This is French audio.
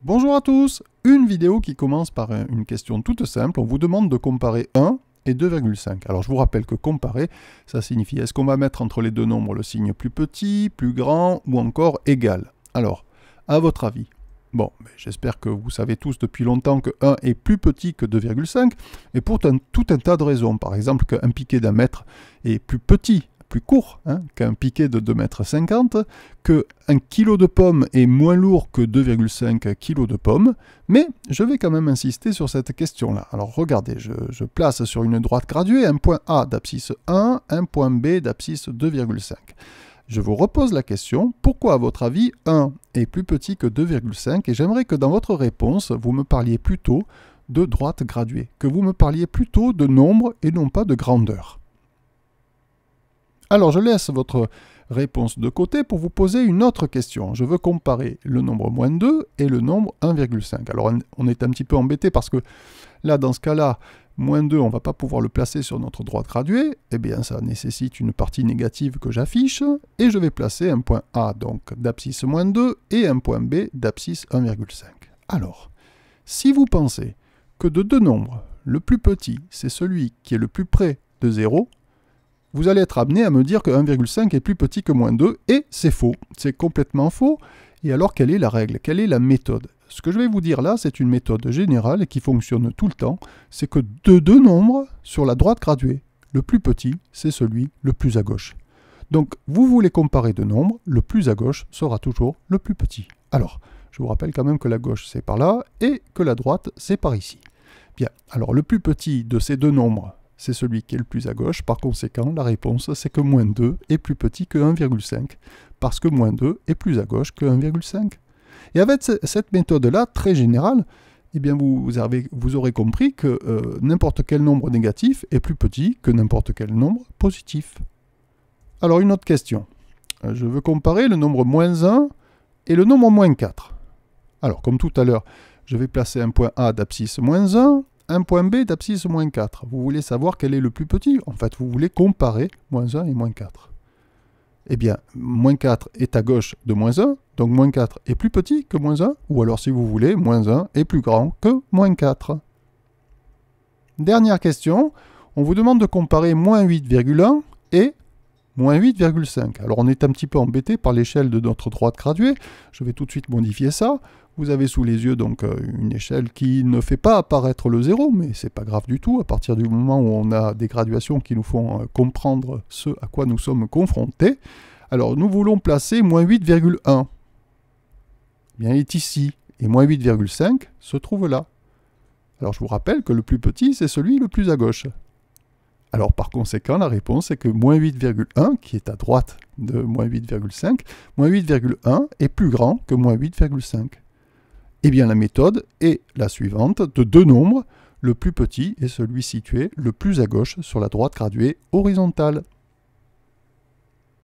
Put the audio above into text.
Bonjour à tous, une vidéo qui commence par une question toute simple. On vous demande de comparer 1 et 2,5. Alors je vous rappelle que comparer, ça signifie est-ce qu'on va mettre entre les deux nombres le signe plus petit, plus grand ou encore égal. Alors, à votre avis? Bon, j'espère que vous savez tous depuis longtemps que 1 est plus petit que 2,5 et pour tout un tas de raisons. Par exemple qu'un piquet d'1 mètre est plus petit, plus court qu'un piquet de 2,50 m, qu'un kilo de pommes est moins lourd que 2,5 kg de pommes, mais je vais quand même insister sur cette question-là. Alors regardez, je place sur une droite graduée un point A d'abscisse 1, un point B d'abscisse 2,5. Je vous repose la question, pourquoi à votre avis 1 est plus petit que 2,5 et j'aimerais que dans votre réponse, vous me parliez plutôt de droite graduée, que vous me parliez plutôt de nombre et non pas de grandeur. Alors je laisse votre réponse de côté pour vous poser une autre question. Je veux comparer le nombre moins 2 et le nombre 1,5. Alors on est un petit peu embêté parce que là, dans ce cas-là, moins 2, on ne va pas pouvoir le placer sur notre droite graduée. Eh bien, ça nécessite une partie négative que j'affiche. Et je vais placer un point A donc d'abscisse moins 2 et un point B d'abscisse 1,5. Alors, si vous pensez que de deux nombres, le plus petit, c'est celui qui est le plus près de 0, vous allez être amené à me dire que 1,5 est plus petit que moins 2, et c'est faux, c'est complètement faux. Et alors, quelle est la règle? Quelle est la méthode? Ce que je vais vous dire là, c'est une méthode générale et qui fonctionne tout le temps, c'est que de deux nombres sur la droite graduée, le plus petit, c'est celui le plus à gauche. Donc, vous voulez comparer deux nombres, le plus à gauche sera toujours le plus petit. Alors, je vous rappelle quand même que la gauche, c'est par là, et que la droite, c'est par ici. Bien, alors le plus petit de ces deux nombres, c'est celui qui est le plus à gauche. Par conséquent, la réponse, c'est que moins 2 est plus petit que 1,5, parce que moins 2 est plus à gauche que 1,5. Et avec cette méthode-là, très générale, eh bien vous aurez compris que n'importe quel nombre négatif est plus petit que n'importe quel nombre positif. Alors, une autre question. Je veux comparer le nombre moins 1 et le nombre moins 4. Alors, comme tout à l'heure, je vais placer un point A d'abscisse moins 1, un point B d'abscisse moins 4. Vous voulez savoir quel est le plus petit? En fait, vous voulez comparer moins 1 et moins 4. Eh bien, moins 4 est à gauche de moins 1, donc moins 4 est plus petit que moins 1, ou alors si vous voulez, moins 1 est plus grand que moins 4. Dernière question, on vous demande de comparer moins 8,1 et moins 8,5. Alors on est un petit peu embêté par l'échelle de notre droite graduée, je vais tout de suite modifier ça. Vous avez sous les yeux donc une échelle qui ne fait pas apparaître le 0, mais c'est pas grave du tout, à partir du moment où on a des graduations qui nous font comprendre ce à quoi nous sommes confrontés. Alors nous voulons placer moins 8,1. Bien, il est ici, et moins 8,5 se trouve là. Alors je vous rappelle que le plus petit, c'est celui le plus à gauche. Alors par conséquent, la réponse est que moins 8,1, qui est à droite de moins 8,5, moins 8,1 est plus grand que moins 8,5. Eh bien la méthode est la suivante, de deux nombres, le plus petit est celui situé le plus à gauche sur la droite graduée horizontale.